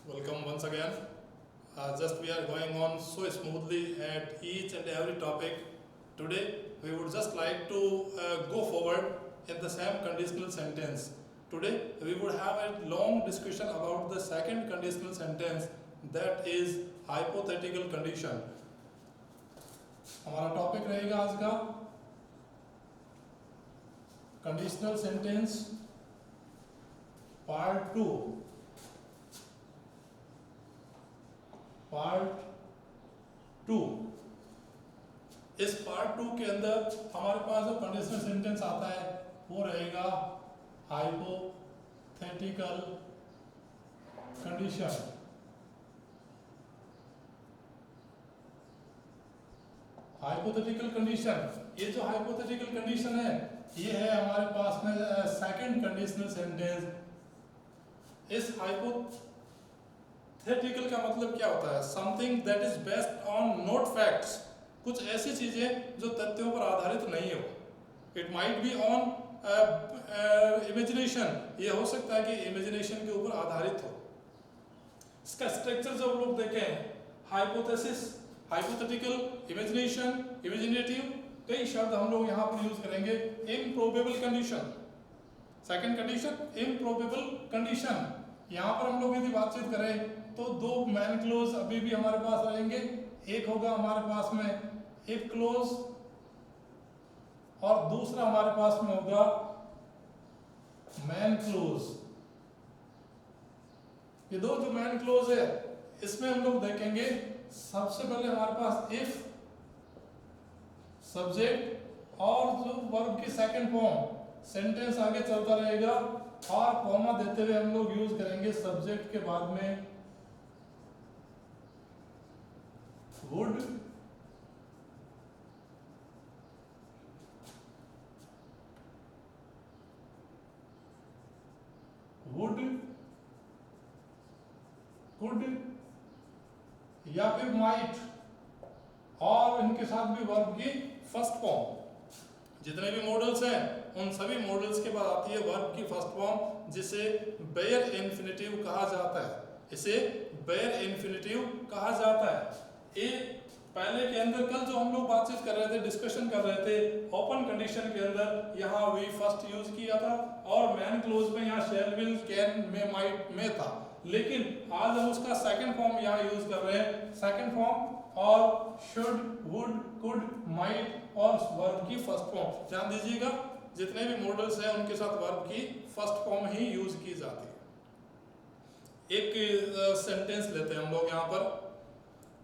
Welcome once again. Just we are going on so smoothly at each and every topic. Today we would just like to go forward in the same conditional sentence. Today we would have a long discussion about the second conditional sentence, that is hypothetical condition. हमारा topic रहेगा आज का conditional sentence part 2। इस part 2 के अंदर हमारे पास जो conditional sentence आता है वो रहेगा हाइपोथेटिकल कंडीशन। हाइपोथेटिकल कंडीशन, ये जो हाइपोथेटिकल कंडीशन है ये है हमारे पास में सेकंड कंडीशनल सेंटेंस। इस हाइपोथेटिकल का मतलब क्या होता है? Something that is based on not facts, कुछ ऐसी चीजें जो तथ्यों पर आधारित नहीं हो। It might be on imagination, ये हो सकता है कि इमेजिनेशन के ऊपर आधारित हो। इसका स्ट्रक्चर जब लोग देखें, हाइपोथेसिस, हाइपोथेटिकल, इमेजिनेशन, इमेजिनेटिव, कई शब्द हम लोग यहाँ पर यूज करेंगे। Improbable condition, second condition improbable condition. यहाँ पर हम लोग यदि बातचीत करें तो दो मैन क्लोज अभी भी हमारे पास रहेंगे। एक होगा हमारे पास में इफ क्लोज और दूसरा हमारे पास में होगा मैन क्लोज। ये दो जो मैन क्लोज है इसमें हम लोग देखेंगे, सबसे पहले हमारे पास इफ सब्जेक्ट और जो वर्ब की सेकंड फॉर्म, सेंटेंस आगे चलता रहेगा और कॉमा देते हुए हम लोग यूज करेंगे सब्जेक्ट के बाद में वुड, वुड, कुड या फिर माइट, और इनके साथ भी वर्ब की फर्स्ट फॉर्म। जितने भी मॉडल्स हैं उन सभी मॉडल्स के बाद आती है वर्ब की फर्स्ट फॉर्म, जिसे बेयर इन्फिनेटिव कहा जाता है। इसे बेयर इन्फिनेटिव कहा जाता है। ये पहले के अंदर कल जो हम लोग बातचीत कर रहे थे, डिस्कशन कर रहे थे, ओपन कंडीशन के अंदर यहाँ वी फर्स्ट यूज किया था और मैन क्लोज में यहाँ शैल, विल, कैन, मे, माइट में था। लेकिन आज हम उसका सेकंड फॉर्म यहाँ यूज कर रहे हैं। सेकंड फॉर्म और शुड, वुड, कुड, माइट और वर्ब की फर्स्ट फॉर्म। ध्यान दीजिएगा, जितने भी मॉडल्स हैं उनके साथ वर्ब की फर्स्ट फॉर्म ही यूज की जाती है। एक सेंटेंस लेते हैं हम लोग यहाँ पर।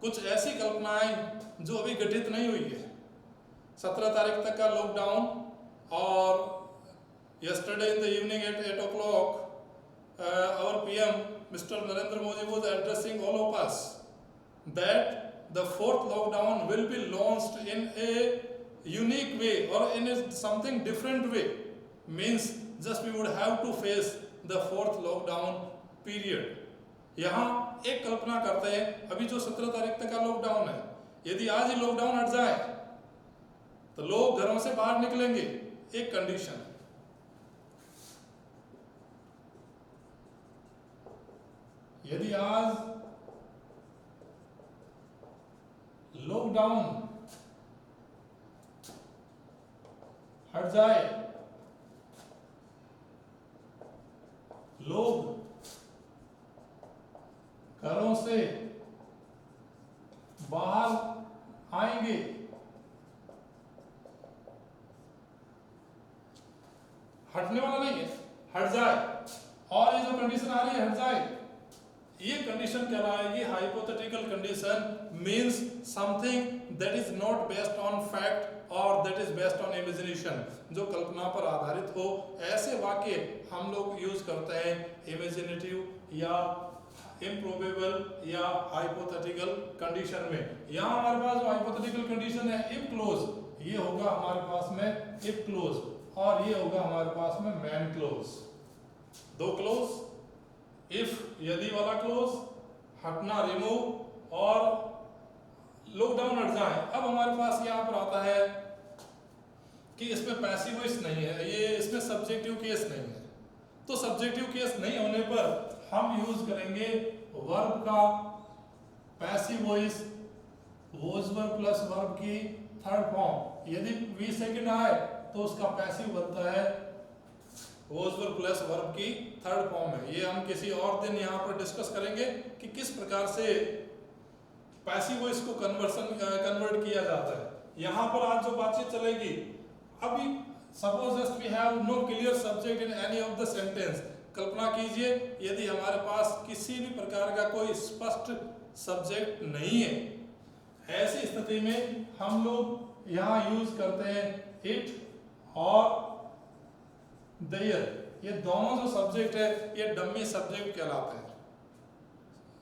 कुछ ऐसी कल्पनाएं जो अभी गठित नहीं हुई है। 17 तारीख तक का लॉकडाउन, और yesterday in the evening at 8 o'clock our PM Mr. Narendra Modi was addressing all of us that the fourth lockdown will be launched in a unique way or in a something different way. Means just we would have to face the fourth lockdown period. यहाँ एक कल्पना करते हैं, अभी जो 17 तारीख तक का lockdown है, यदि आज ही लॉकडाउन हट जाए तो लोग घरों से बाहर निकलेंगे। एक कंडीशन, यदि आज लॉकडाउन हट जाए, लोग घरों से बाहर आएंगे। हटने वाला नहीं है, हट जाए। और ये जो कंडीशन आ रही है हट जाए, ये कंडीशन कहलाएगी hypothetical condition. Means something that is not based on fact और that is based on imagination, जो कल्पना पर आधारित हो। ऐसे वाक्य हम लोग यूज करते हैं इमेजिनेटिव या इम्प्रोबेबल या हाइपोथेटिकल कंडीशन में। यहाँ हमारे पास जो हाइपोथेटिकल कंडीशन है इफ क्लोज, ये होगा हमारे पास में इफ क्लोज, और ये होगा हमारे पास में मैन क्लोज। दो क्लोज, इफ यदि वाला क्लोज, हटना रिमूव, और लॉकडाउन हट जाए। अब हमारे पास यहाँ पर आता है कि इसमें पैसिव वॉइस नहीं है, ये इसमें सब्जेक्टिव केस नहीं है। तो सब्जेक्टिव केस नहीं होने पर हम यूज करेंगे वर्ब का passive voice, was verb plus verb की थर्ड फॉर्म। यदि वी सेकंड आए तो उसका पैसिव बनता है वॉज वर्ब प्लस वर्ब की थर्ड फॉर्म है। ये हम किसी और दिन यहाँ पर डिस्कस करेंगे कि किस प्रकार से पैसिव वॉइस को कन्वर्ट किया जाता है। यहाँ पर आज जो बातचीत चलेगी, अभी suppose just we have no clear subject in any of the sentence. कल्पना कीजिए यदि हमारे पास किसी भी प्रकार का कोई स्पष्ट सब्जेक्ट नहीं है, ऐसी स्थिति में हम लोग यहाँ यूज करते हैं इट और देयर। ये दोनों जो सब्जेक्ट है ये डमी सब्जेक्ट कहलाते हैं।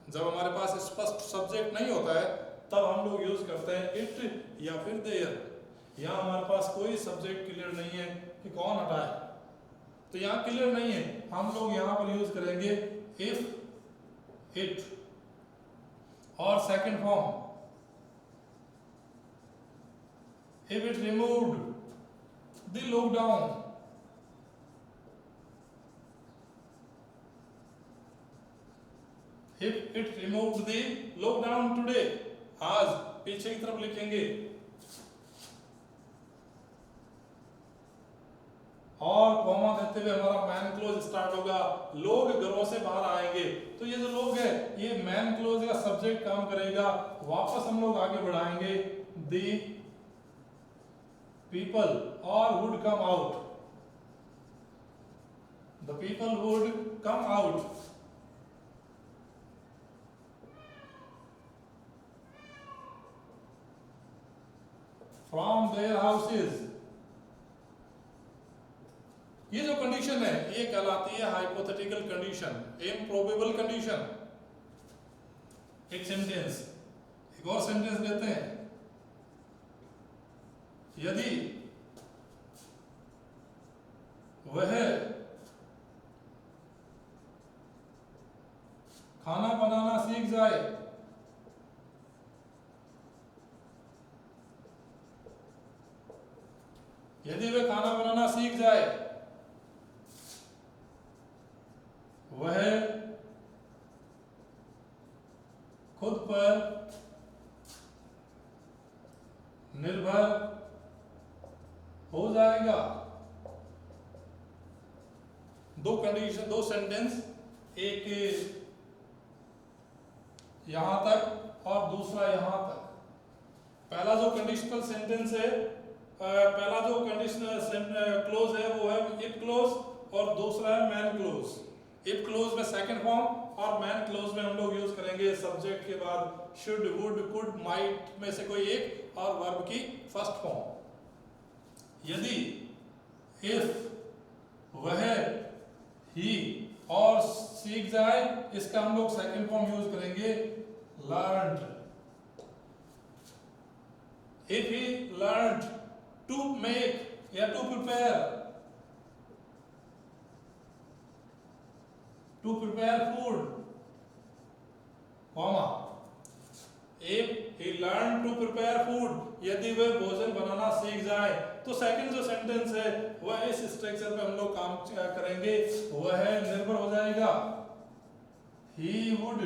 जब हमारे पास स्पष्ट सब्जेक्ट नहीं होता है तब हम लोग यूज करते हैं इट या फिर देयर। यहाँ हमारे पास कोई सब्जेक्ट क्लियर नहीं है कि कौन हटाए, तो यहाँ क्लियर नहीं है, हम लोग यहाँ पर यूज करेंगे इफ, इट और second form if it removed the lockdown, if it removed the lockdown today, आज पीछे की तरफ लिखेंगे और कॉमा देते हुए हमारा मैन क्लोज स्टार्ट होगा। लोग घरों से बाहर आएंगे, तो ये जो लोग है ये मैन क्लोज या सब्जेक्ट काम करेगा। वापस हम लोग आगे बढ़ाएंगे दी people or would come out, the people would come out, from their houses। ये जो कंडीशन है ये कहलाती है हाइपोथेटिकल कंडीशन, इम्प्रोबेबल कंडीशन। एक सेंटेंस, एक और सेंटेंस लेते हैं। यदि वह खाना बनाना सीख जाए, यदि वह खाना बनाना सीख जाए, वह खुद पर निर्भर हो जाएगा। दो कंडीशन, दो सेंटेंस, एक यहां तक और दूसरा यहां तक। पहला जो कंडीशनल सेंटेंस है, पहला जो कंडीशनल क्लोज है वो है इफ क्लोज और दूसरा है मैन क्लोज। इफ क्लोज में सेकंड फॉर्म और मैन क्लोज में हम लोग यूज करेंगे सब्जेक्ट के बाद शुड, वुड, कुड, माइट में से कोई एक और वर्ब की फर्स्ट फॉर्म। यदि इफ वह, ही और सीख जाए, इसका हम लोग सेकंड फॉर्म यूज करेंगे learned. If he learned to make या to prepare food, comma if he learn to prepare food, यदि वह भोजन बनाना सीख जाए। तो सेकंड जो सेंटेंस है वह इस स्ट्रक्चर पे हम लोग काम करेंगे, वह निर्भर हो जाएगा he would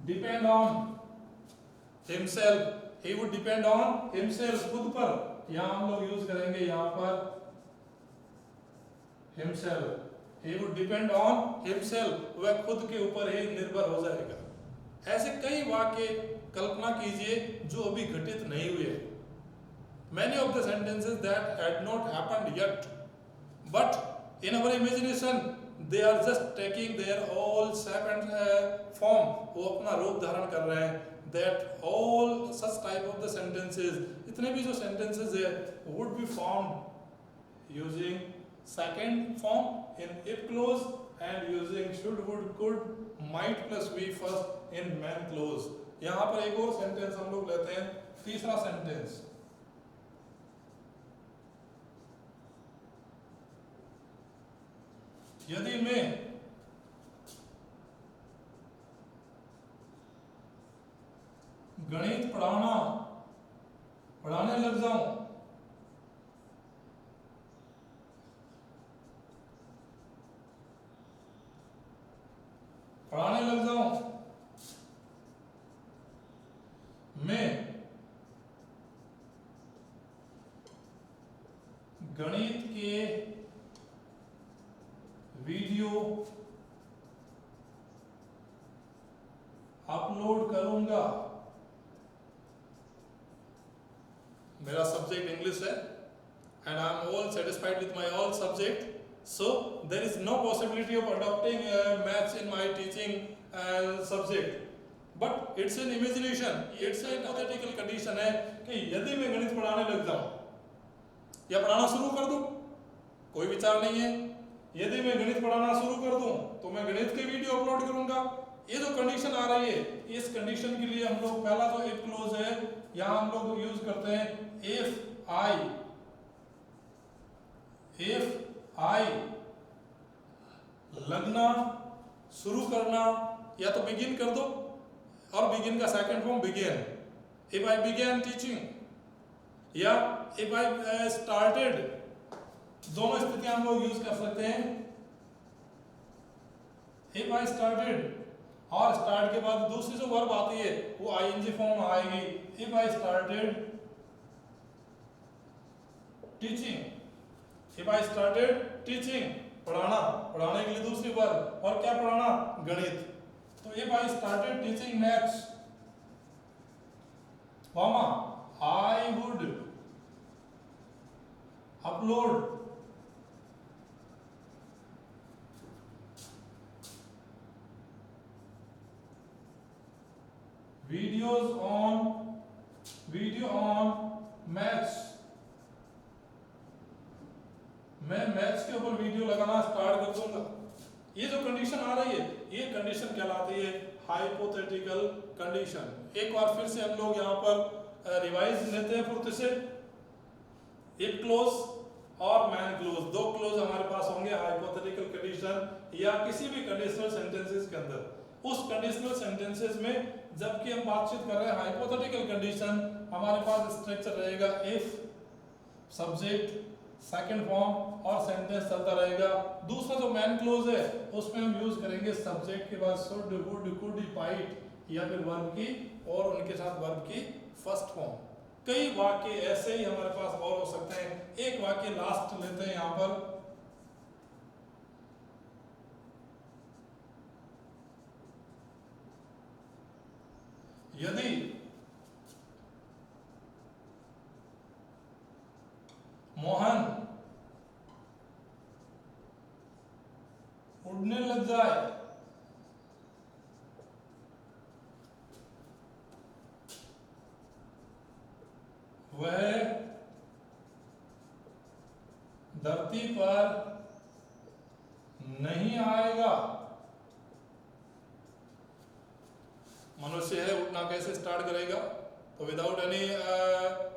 depend on himself, he would depend on himself, खुद पर। यहां हम लोग यूज करेंगे यहां पर himself, he would depend on himself, वह खुद के ऊपर ही निर्भर हो जाएगा। ऐसे कई वाक्य कल्पना कीजिए जो अभी घटित नहीं हुए। Many of the sentences that had not happened yet, but in our imagination they are just taking their all shape and form, वो अपना रूप धारण कर रहे हैं। That all such type of the sentences, इतने भी जो sentences है would be formed using second form in if clause and using should, would, could, might plus be first in man clause। यहाँ पर एक और सेंटेंस हम लोग लेते हैं, तीसरा सेंटेंस। यदि मैं गणित पढ़ाने लग जाऊं पढ़ाने लग जाऊं, मैं गणित के वीडियो अपलोड करूंगा। मेरा सब्जेक्ट इंग्लिश है and I am all satisfied with my all subject, so there is no possibility of adopting maths in my teaching subject, but it's an imagination, it's a hypothetical condition है कि यदि मैं गणित पढ़ाने लग जाऊं या पढ़ाना शुरू कर दूं, कोई विचार नहीं है, यदि मैं गणित पढ़ाना शुरू कर दूं तो मैं गणित के वीडियो अपलोड करूंगा। ये जो कंडीशन आ रही है, इस कंडीशन के लिए हम लोग पहला जो इफ क्लोज है यहां हम लोग यूज करते हैं इफ आई लगना, शुरू करना, या तो बिगिन कर दो और बिगिन का second form begin, if I began teaching या इफ आई स्टार्टेड, दोनों स्थितियां हम लोग यूज कर सकते हैं। इफ आई स्टार्टेड और स्टार्ट के बाद दूसरी जो वर्ब आती है वो आईएनजी फॉर्म आएगी। If I started teaching, if I started teaching, पढ़ाना, पढ़ाने के लिए दूसरी वर्ब, और क्या पढ़ाना, गणित। तो if I started teaching maths, mama I would upload video on maths, मैं मैथ्स के ऊपर वीडियो लगाना स्टार्ट कर दूंगा। ये जो कंडीशन आ रही है ये कंडीशन कहलाती है हाइपोथेटिकल कंडीशन। एक बार फिर से हम लोग यहाँ पर रिवाइज लेते हैं फुर्ती से। इफ क्लोज और मैन क्लोज, दो क्लोज हमारे पास होंगे हाइपोथेटिकल कंडीशन या किसी भी कंडीशनल सेंटेंसेस के अंदर। उस कंडीशनल सेंटेंसेस में जबकि हम बातचीत कर रहे हैं हाइपोथेटिकल कंडीशन, हमारे पास स्ट्रक्चर रहेगा इफ सब्जेक्ट सेकंड फॉर्म और सेंटेंस चलता रहेगा। दूसरा जो मैन क्लोज है उसमें हम यूज करेंगे सब्जेक्ट के बाद शुड, वुड, कुड, माइट या फिर वर्ब की और उनके साथ वर्ब की फर्स्ट फॉर्म। कई वाक्य ऐसे ही हमारे पास और हो सकते हैं। एक वाक्य लास्ट लेते हैं यहां पर, यदि मोहन उड़ने लग जाए वह धरती पर नहीं आएगा। मनुष्य है, उड़ना कैसे स्टार्ट करेगा? तो without any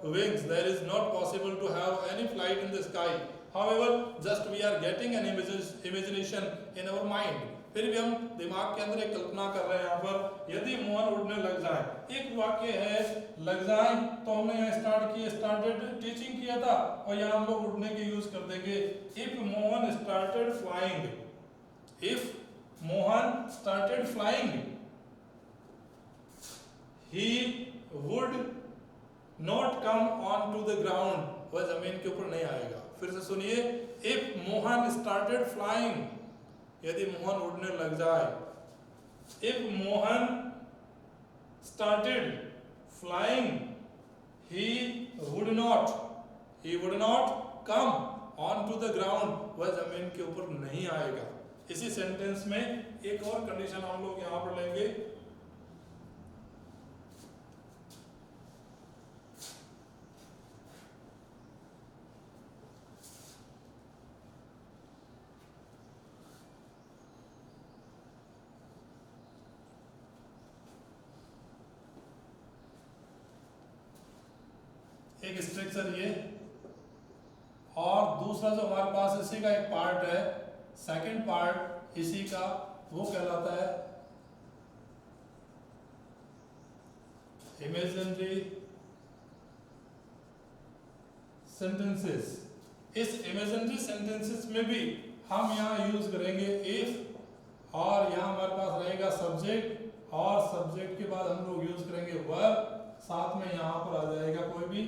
wings there is not possible to have any flight in the sky. However, just we are getting an imagination in our mind. फिर भी हम दिमाग के अंदर एक कल्पना कर रहे हैं यहाँ पर, यदि मोहन उड़ने लग जाए। एक वाक्य है लग जाए, तो हमने यहाँ स्टार्ट किया, स्टार्टेड टीचिंग किया था और यहाँ हम लोग उड़ने के यूज कर देंगे। If Mohan started flying, if Mohan started flying he would not come on to the ground, वह जमीन के ऊपर नहीं आएगा। फिर से सुनिए, if मोहन started flying, यदि मोहन उड़ने लग जाए, if Mohan started flying, he would not come on to the ground, वह जमीन के ऊपर नहीं आएगा। इसी सेंटेंस में एक और कंडीशन हम लोग यहाँ पर लेंगे, एक स्ट्रक्चर ये, और दूसरा जो हमारे पास इसी का एक पार्ट है, सेकंड पार्ट इसी का, वो कहलाता है इमेजिनरी सेंटेंसेस। इस इमेजिनरी सेंटेंसेस में भी हम यहाँ यूज करेंगे इफ और यहाँ हमारे पास रहेगा सब्जेक्ट, और सब्जेक्ट के बाद हम लोग यूज करेंगे वर्ब, साथ में यहाँ पर आ जाएगा कोई भी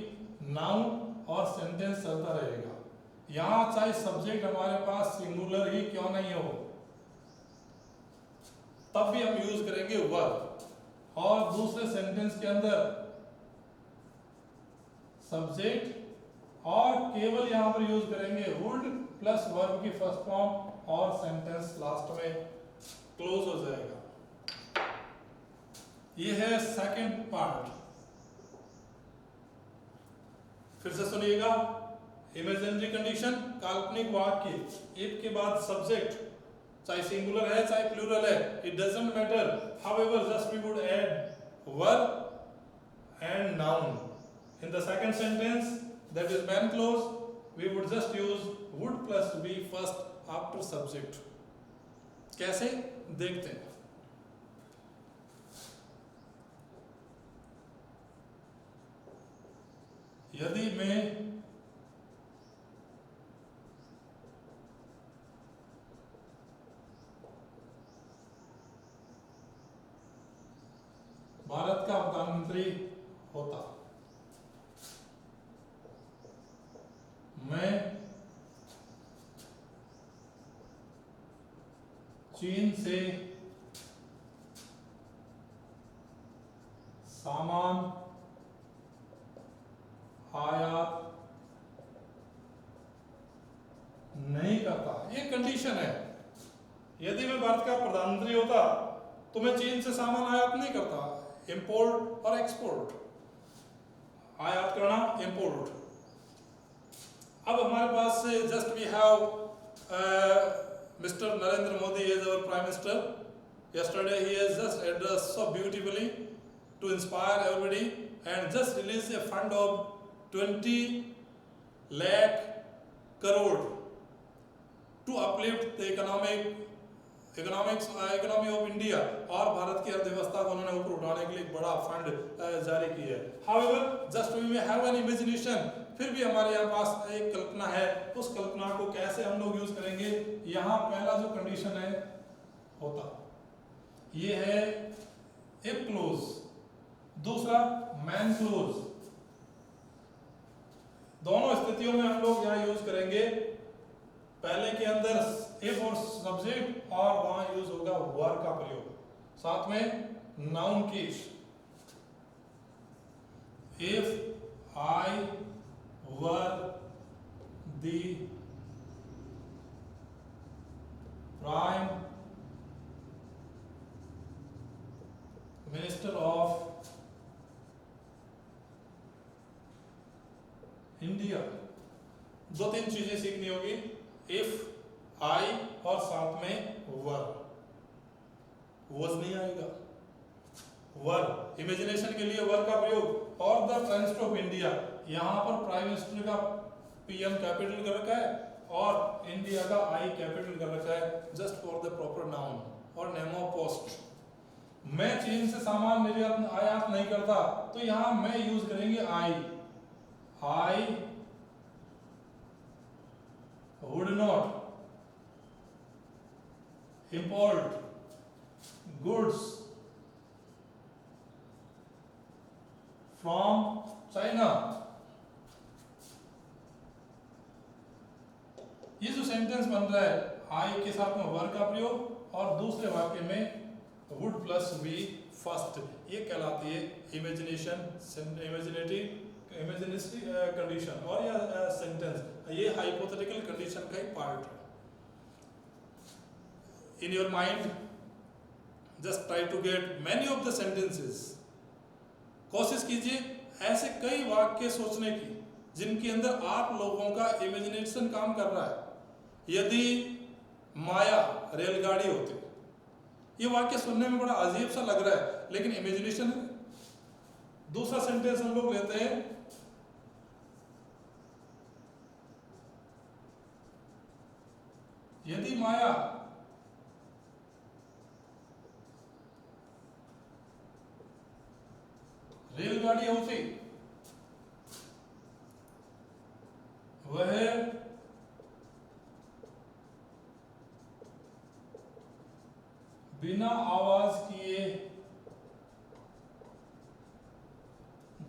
नाउन और सेंटेंस चलता रहेगा। यहाँ चाहे सब्जेक्ट हमारे पास सिंगुलर ही क्यों नहीं हो, तब भी हम यूज करेंगे वर्ब, और दूसरे सेंटेंस के अंदर सब्जेक्ट और केवल यहां पर यूज करेंगे वुड प्लस वर्ब की फर्स्ट फॉर्म, और सेंटेंस लास्ट में क्लोज हो जाएगा। ये है सेकंड पार्ट। फिर से सुनिएगा, इमेजिनरी कंडीशन, काल्पनिक वाक्य, इफ के बाद सब्जेक्ट, चाहे सिंगुलर है चाहे प्लूरल है, it doesn't matter, however just we would add verb and noun. In the second sentence, that is main clause, we would just use would plus be first after subject. कैसे देखते हैं। यदि मैं भारत का प्रधानमंत्री होता, मैं चीन से सामान आयात नहीं करता। ये कंडीशन है। यदि मैं भारत का प्रधानमंत्री होता तो मैं चीन से सामान आयात नहीं करता। इंपोर्ट और एक्सपोर्ट, आयात करना, इंपोर्ट। अब हमारे पास just we have Mr. Narendra Modi is our Prime Minister. Yesterday he has just addressed so beautifully to inspire everybody and just released a fund of 20 lakh crore to uplift the economy of India, और भारत की अर्थव्यवस्था को उन्होंने ऊपर उठाने के लिए एक बड़ा फंड जारी किया है। However, just we may have an imagination, फिर भी हमारे यहाँ पास एक कल्पना है। उस कल्पना को कैसे हम लोग यूज करेंगे। यहाँ पहला जो कंडीशन है होता, ये है इफ क्लोज, दूसरा मैन क्लोज। दोनों स्थितियों में हम लोग यहाँ यूज करेंगे, पहले के अंदर इफ और सब्जेक्ट, और वहां यूज होगा वर्ब का प्रयोग, साथ में noun case. If I were the prime minister of India, दो तीन चीजें सीखनी होगी, इफ आई और साथ में वर्ब। वॉज नहीं आएगा, वर्ब, इमेजिनेशन के लिए वर्ब का प्रयोग। और the prime minister of India, यहां पर प्राइम मिनिस्टर का पीएम कैपिटल कर रखा है और इंडिया का आई कैपिटल कर रखा है, just for the proper noun और नेम ऑफ पोस्ट। मैं चीन से सामान निर्यात आयात नहीं करता, तो यहां मैं यूज करेंगे आई would not import goods from China। ये जो सेंटेंस बन रहा है, आई के साथ में वर्ब का प्रयोग और दूसरे वाक्य में would plus be first, ये कहलाती है इमेजिनेटरी कंडीशन और या सेंटेंस। ये हाइपोथेटिकल कंडीशन का एक पार्ट है। In your mind just try to get many of the sentences. कोशिश कीजिए ऐसे कई वाक्य सोचने की जिनके अंदर आप लोगों का इमेजिनेशन काम कर रहा है। यदि माया रेलगाड़ी होती, ये वाक्य सुनने में बड़ा अजीब सा लग रहा है लेकिन इमेजिनेशन है। दूसरा सेंटेंस हम लोग लेते हैं, यदि माया रेलगाड़ी होती, वह बिना आवाज किए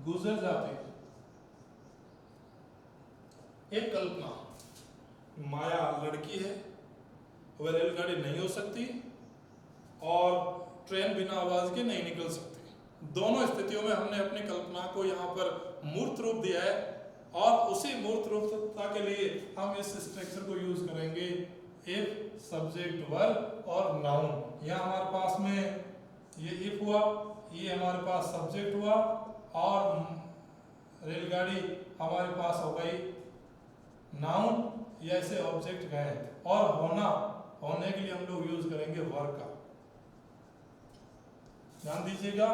गुजर जाते हैं। एक कल्पना, माया लड़की है, वह रेलगाड़ी नहीं हो सकती और ट्रेन बिना आवाज के नहीं निकल सकती। दोनों स्थितियों में हमने अपनी कल्पना को यहाँ पर मूर्त रूप दिया है और उसी मूर्त रूपता के लिए हम इस स्ट्रक्चर को यूज करेंगे, इफ सब्जेक्ट वर्ब और नाउन। यहाँ हमारे पास में ये इफ हुआ, ये हमारे पास सब्जेक्ट हुआ और रेलगाड़ी हमारे पास हो गई नाउन, या ऐसे ऑब्जेक्ट गए। और होने के लिए हम लोग यूज करेंगे वर्ब का। ध्यान दीजिएगा,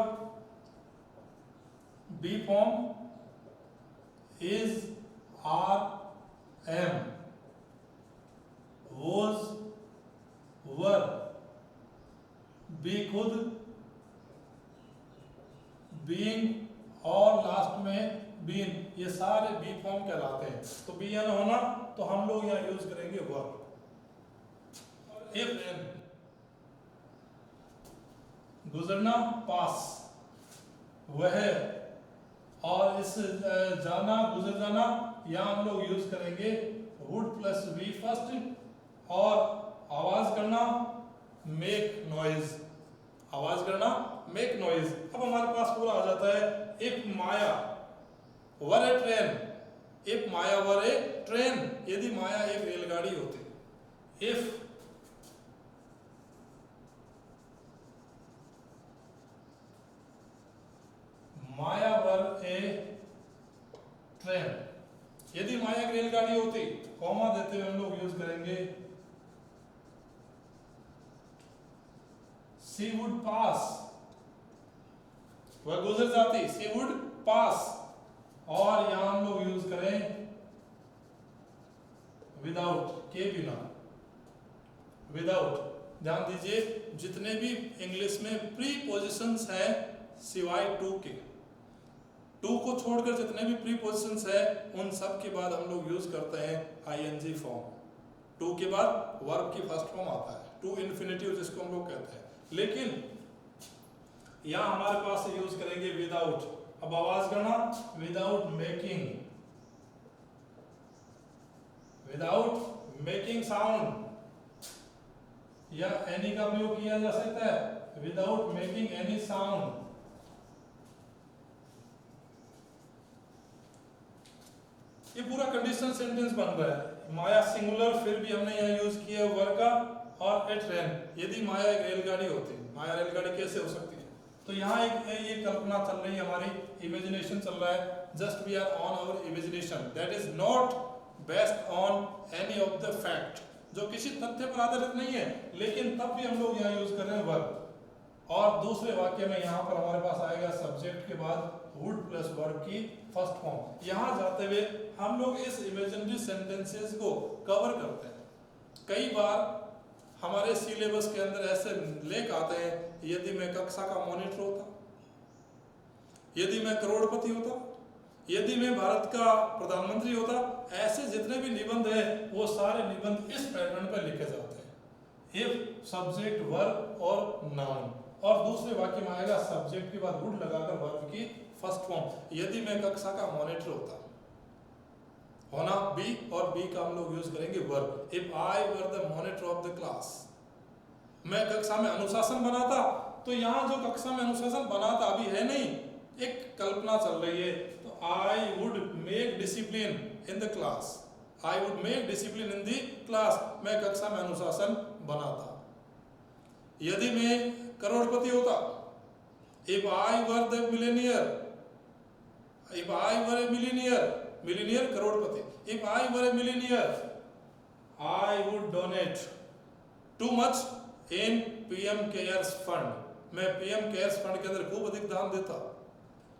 be form is, are, am, was, were, be खुद, बीइंग और लास्ट में बीन, ये सारे बी फॉर्म कहलाते हैं। तो बी एन होना, तो हम लोग यहाँ यूज करेंगे वर्ब। इफ एन, गुजरना पास, वह, और इस जाना गुजर जाना, यहाँ हम लोग यूज करेंगे वुड प्लस वी फर्स्ट। और आवाज करना मेक नॉइज, आवाज करना मेक नॉइज। अब हमारे पास पूरा आ जाता है, if Maya were A train, if Maya were A train, यदि माया एक रेलगाड़ी होती। If Maya were A train, यदि माया एक रेलगाड़ी होती, कॉमा देते हुए हम लोग यूज करेंगे सी वुड पास, वह गुजर जाती, सी वुड पास। और यहां हम लोग यूज करें विदाउट, के बिना, विदाउट। ध्यान दीजिए, जितने भी इंग्लिश में प्रीपोजिशंस हैं सिवाय टू के, टू को छोड़कर जितने भी प्रीपोजिशंस है उन सब के बाद हम लोग यूज करते हैं आईएनजी फॉर्म। टू के बाद वर्ब की फर्स्ट फॉर्म आता है, टू इन्फिनिटिव जिसको हम लोग कहते हैं। लेकिन यहां हमारे पास यूज करेंगे विदाउट। अब आवाज करना, without making, without making sound, या एनी का प्रयोग किया जा सकता है, विदाउट मेकिंग एनी साउंड। ये पूरा कंडीशनल सेंटेंस बन रहा है। माया सिंगुलर, फिर भी हमने यहाँ यूज किया वर्ब का, और ए ट्रेन, यदि माया एक रेलगाड़ी होती। माया रेलगाड़ी कैसे हो सकती है? तो यहाँ ये कल्पना चल रही है, हमारी इमेजिनेशन चल रहा है। Just we are on our imagination, that is not based on any of the fact, जो किसी तथ्य पर आधारित नहीं है, लेकिन तब भी हम लोग यहाँ यूज कर रहे हैं वर्ब। और दूसरे वाक्य में यहाँ पर हमारे पास आएगा सब्जेक्ट के बाद वुड प्लस वर्ब की फर्स्ट फॉर्म। यहाँ जाते हुए हम लोग इस इमेजिनरी सेंटेंसेस को कवर करते हैं। कई बार हमारे सिलेबस के अंदर ऐसे लेख आते हैं, यदि मैं कक्षा का मॉनिटर होता, यदि मैं करोड़पति होता, यदि मैं भारत का प्रधानमंत्री होता, ऐसे जितने भी निबंध है वो सारे निबंध इस पैटर्न पर लिखे जाते हैं। इफ सब्जेक्ट वर्ब और नाउन, और दूसरे वाक्य में आएगा सब्जेक्ट के बाद वुड लगाकर वर्ब की फर्स्ट फॉर्म। यदि मैं कक्षा का मॉनिटर होता, होना बी, और बी का हम लोग यूज करेंगे verb. If I were the monitor of the class, मैं कक्षा में अनुशासन बनाता, तो यहाँ जो कक्षा में अनुशासन बनाता अभी है नहीं, एक कल्पना चल रही है। तो I would make discipline in the class, I would make discipline in the class, मैं कक्षा में अनुशासन बनाता। यदि मैं करोड़पति होता, if I were the Millionaire, if I were A Millionaire, Millionaire Crorepati, if I were A Millionaire I would donate too much in PM cares fund, मैं PM cares fund के अंदर खूब अधिक दान देता।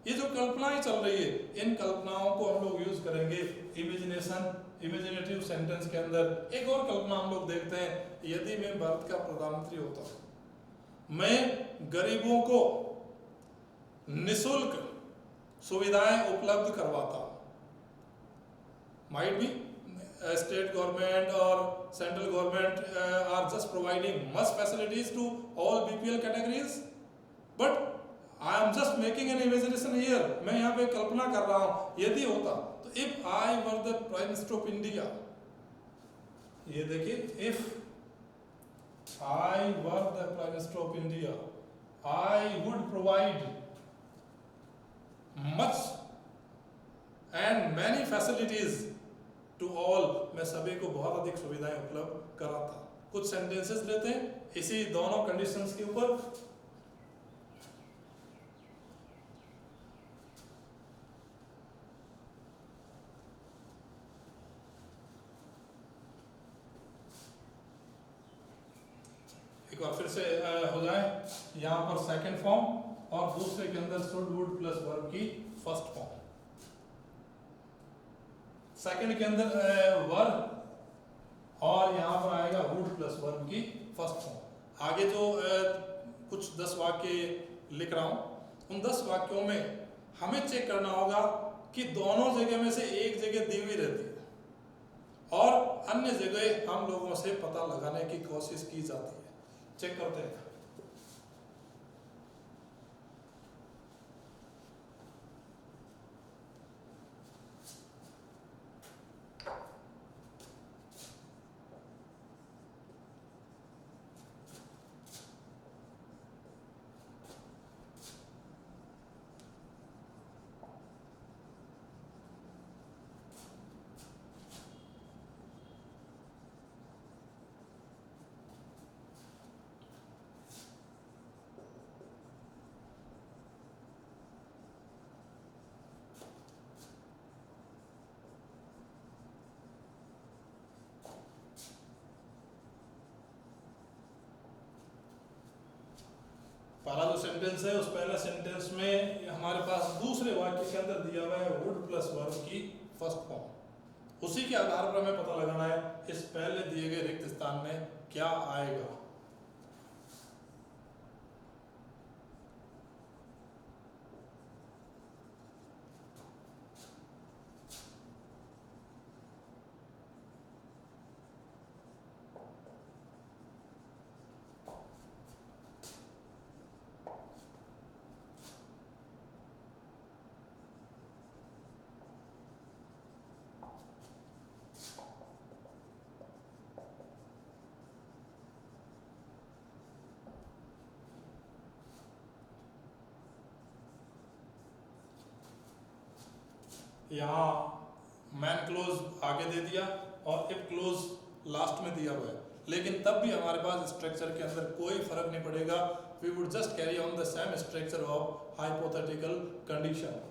ये जो कल्पनाएं चल रही है, इन कल्पनाओं को हम लोग यूज करेंगे इमेजिनेशन, इमेजिनेटिव सेंटेंस के अंदर। एक और कल्पना हम लोग देखते हैं, यदि मैं भारत का प्रधानमंत्री होता, मैं गरीबों को निःशुल्क सुविधाएं उपलब्ध करवाता। माइट भी state government or central government are just providing much facilities to all BPL categories, but I am just making an imagination here. मैं यहाँ पे कल्पना कर रहा हूँ, यदि होता तो if I were the Prime Minister of India, ये देखिए, if I were the Prime Minister of India, I would provide much and many facilities to all. मैं सभी को बहुत अधिक सुविधाएं उपलब्ध कराता। कुछ सेंटेंसेस लेते हैं इसी दोनों कंडीशंस के ऊपर। एक बार फिर से हो जाए, यहाँ पर सेकंड फॉर्म और दूसरे के अंदर शुड वुड प्लस वर्ब की फर्स्ट फॉर्म। सेकंड के अंदर वर्ब और यहाँ पर आएगा वुड प्लस वर्ब की फर्स्ट फॉर्म। आगे जो कुछ 10 वाक्य लिख रहा हूँ, उन 10 वाक्यों में हमें चेक करना होगा कि दोनों जगह में से एक जगह दी हुई रहती है और अन्य जगह हम लोगों से पता लगाने की कोशिश की जाती है। चेक करते हैं। पहला जो सेंटेंस है, उस पहले सेंटेंस में हमारे पास दूसरे वाक्य के अंदर दिया हुआ है वुड प्लस वर्ब की फर्स्ट फॉर्म। उसी के आधार पर हमें पता लगाना है इस पहले दिए गए रिक्त स्थान में क्या आएगा। यहाँ मैन क्लोज आगे दे दिया और इफ क्लोज लास्ट में दिया हुआ है, लेकिन तब भी हमारे पास स्ट्रक्चर के अंदर कोई फर्क नहीं पड़ेगा। We would just carry on the same structure of hypothetical condition.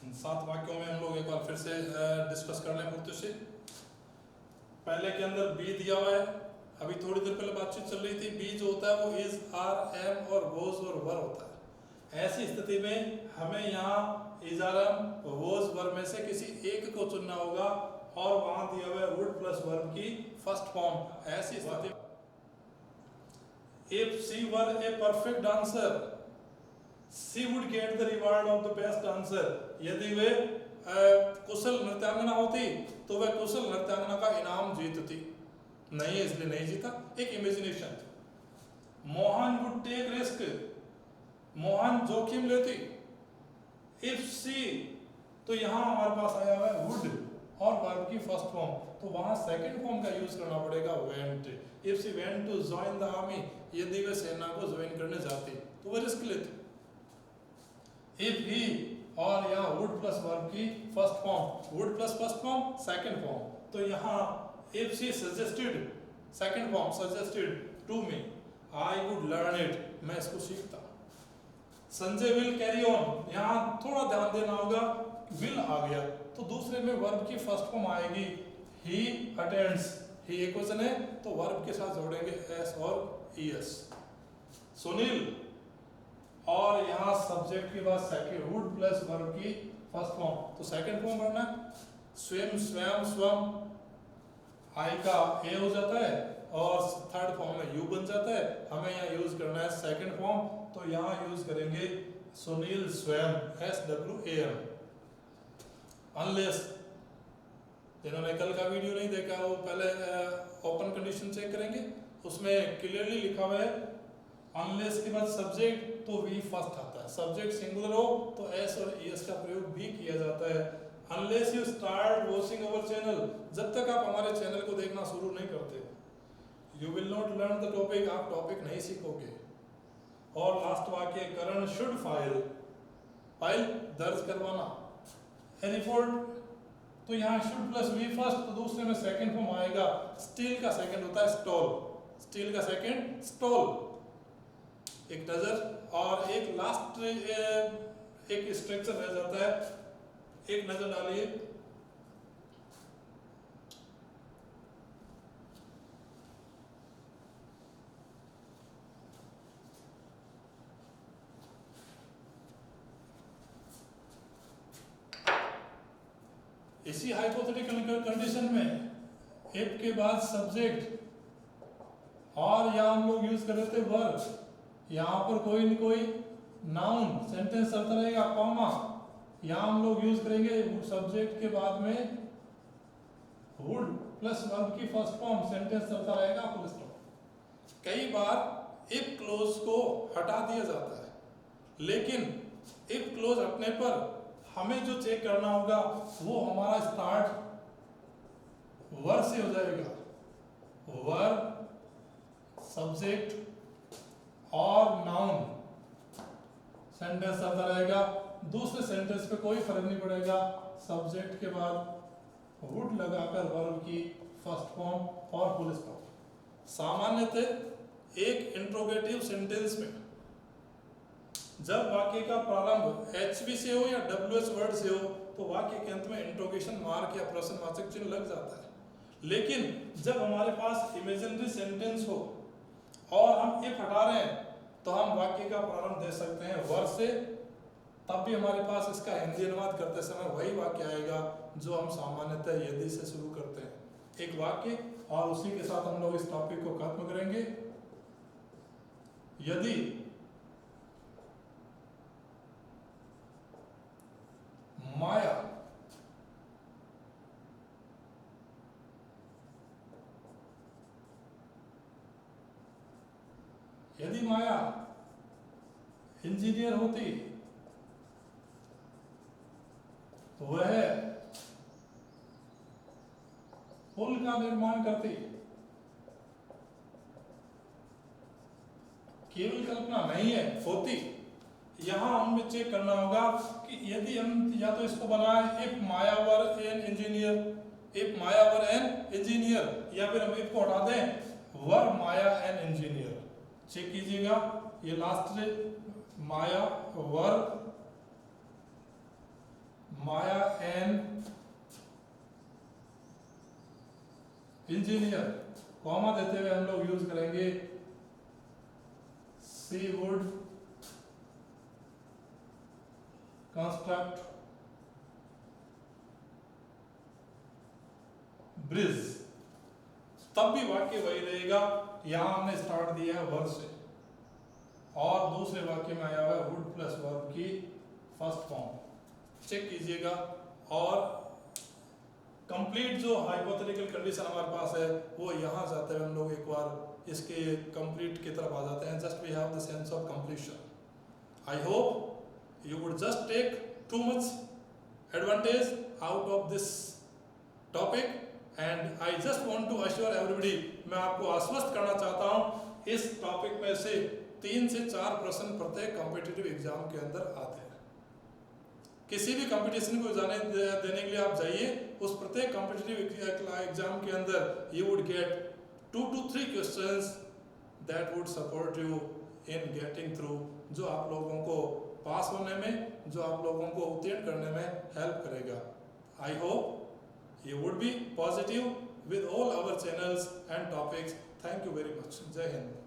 इन 7 वाक्यों में हम लोग एक बार फिर से डिस्कस कर लें पूर्ति से। पहले के अंदर बी दिया हुआ है, अभी थोड़ी देर पहले बातचीत चल रही थी, बी जो होता है वो इज, आर, एम और वोज और वर होता है। ऐसी स्थिति में हमें यहाँ इज, आर, एम, वोज, वर में से किसी एक को चुनना होगा और वहां दिया हुआ है वुड प्लस वर्ब की फर्स्ट फॉर्म। ऐसी स्थिति if she were a perfect dancer she would get the reward of the best dancer। यदि वे कुशल नृत्यांगना होती तो वह कुशल नृत्यांगना का इनाम जीतती। नहीं है इसलिए नहीं जीता, एक इमेजिनेशन थी। Mohan would take risk, Mohan जोखिम लेती। इफ सी, तो यहां हमारे पास आया हुआ है वुड और वर्ब की फर्स्ट फॉर्म, तो वहां सेकंड फॉर्म का यूज करना पड़ेगा went. If she went to join the army, यदि वे सेना को ज्वाइन करने जाती तो वो रिस्क लेती। इफ ही, और यहाँ वुड प्लस वर्ब की first form, would plus first form second form, तो यहाँ if she suggested, second form suggested to me, I would learn it, मैं इसको सीखता। संजय विल कैरी ऑन, यहाँ थोड़ा ध्यान देना होगा, विल आ गया तो दूसरे में वर्ब की फर्स्ट फॉर्म आएगी ही अटेंड्स, ही एक वचन है तो वर्ब के साथ जोड़ेंगे एस और ईएस। सुनील, और यहाँ सब्जेक्ट के बाद सेकंड वुड प्लस वर्ब की फर्स्ट फॉर्म, तो सेकंड फॉर्म बनना स्वयं, स्वयं, स्वयं, आई का ए हो जाता है और थर्ड फॉर्म में यू बन जाता है। हमें यहाँ यूज करना है सेकंड फॉर्म, तो यहाँ यूज करेंगे सुनील स्वयं, SWAM। अनलेस जिन्होंने कल का वीडियो नहीं देखा वो पहले ओपन कंडीशन चेक करेंगे, उसमें क्लियरली लिखा हुआ है अनलेस के बाद सब्जेक्ट तो वी फर्स्ट आता है, सब्जेक्ट सिंगुलर हो तो एस और ईएस का प्रयोग भी किया जाता है। Unless you start watching our channel, जब तक आप हमारे चैनल को देखना शुरू नहीं करते, you will not learn the topic, आप टॉपिक नहीं सीखोगे। और लास्ट वाक्य करण शुड फाइल, फाइल दर्ज करवाना, रिपोर्ट, तो यहाँ शुड प्लस वी फर्स्ट, तो दूसरे में सेकंड फॉर्म आएगा, स्टील का सेकंड होता है स्टॉल, स्टील का सेकंड स्टॉल। एक नजर और एक लास्ट एक स्ट्रक्चर रह जाता है, एक नजर डालिए। इसी हाइपोथेटिकल कंडीशन में इफ के बाद सब्जेक्ट और यहाँ हम लोग यूज कर रहे थे वर्ब, यहाँ पर कोई न कोई नाउन सेंटेंस चलता रहेगा, कॉमा, यहाँ हम लोग यूज करेंगे सब्जेक्ट के बाद में वुड प्लस वर्ब की फर्स्ट फॉर्म, सेंटेंस चलता रहेगा, फुल स्टॉप। कई बार इफ क्लोज को हटा दिया जाता है, लेकिन इफ क्लोज हटने पर हमें जो चेक करना होगा वो हमारा स्टार्ट वर्ब से हो जाएगा, वर्ब, सब्जेक्ट और नाउन, सेंटेंस चलता रहेगा। दूसरे सेंटेंस पे कोई फर्क नहीं पड़ेगा, सब्जेक्ट के बाद वुड लगाकर वर्ब की फर्स्ट फॉर्म और फुल स्टॉप। सामान्यतः एक इंट्रोगेटिव सेंटेंस में जब वाक्य का प्रारंभ HV से हो या WH वर्ड से हो तो वाक्य के अंत में इंट्रोगेशन मार्क या प्रश्नवाचक चिन्ह लग जाता है। लेकिन जब हमारे पास इमेजिनरी सेंटेंस हो और हम इफ हटा रहे हैं तो हम वाक्य का प्रारंभ दे सकते हैं वर्ड से, तब भी हमारे पास इसका हिंदी अनुवाद करते समय वही वाक्य आएगा जो हम सामान्यतः यदि से शुरू करते हैं। एक वाक्य और उसी के साथ हम लोग इस टॉपिक को खत्म करेंगे। यदि माया इंजीनियर होती तो वह पुल का निर्माण करती। केवल कल्पना नहीं है, होती। यहां हमें चेक करना होगा कि यदि हम या तो इसको बनाए if Maya were an engineer, if Maya were an engineer, या फिर हम इफ को हटा दें वर माया एन इंजीनियर। चेक कीजिएगा, ये last Maya were Maya an engineer, comma देते हुए हम लोग यूज करेंगे सी वुड कंस्ट्रक्ट ब्रिज, तब भी वाक्य वही रहेगा। यहां हमने स्टार्ट दिया है वर्ब से और दूसरे वाक्य में आया हुआ है वुड प्लस वर्ब की फर्स्ट फॉर्म, चेक कीजिएगा। और कंप्लीट जो हाइपोथेटिकल कंडीशन हमारे पास है वो यहाँ जाते हुए हम लोग एक बार इसके कंप्लीट की तरफ आ जाते हैं। Just we have the sense of completion. I hope you would just take too much advantage out of this topic and I just want to assure everybody, मैं आपको आश्वस्त करना चाहता हूँ इस टॉपिक में से 3 से 4 प्रश्न प्रत्येक कॉम्पिटिटिव एग्जाम के अंदर आते हैं। किसी भी कंपटीशन को देने के लिए आप जाइए, उस प्रत्येक कॉम्पिटिटिव एग्जाम के अंदर you would get 2 to 3 questions that would support you in getting through, जो आप लोगों को पास होने में, जो आप लोगों को उत्तीर्ण करने में हेल्प करेगा। I hope you would be positive with all our channels and topics. Thank you very much. Jai Hind.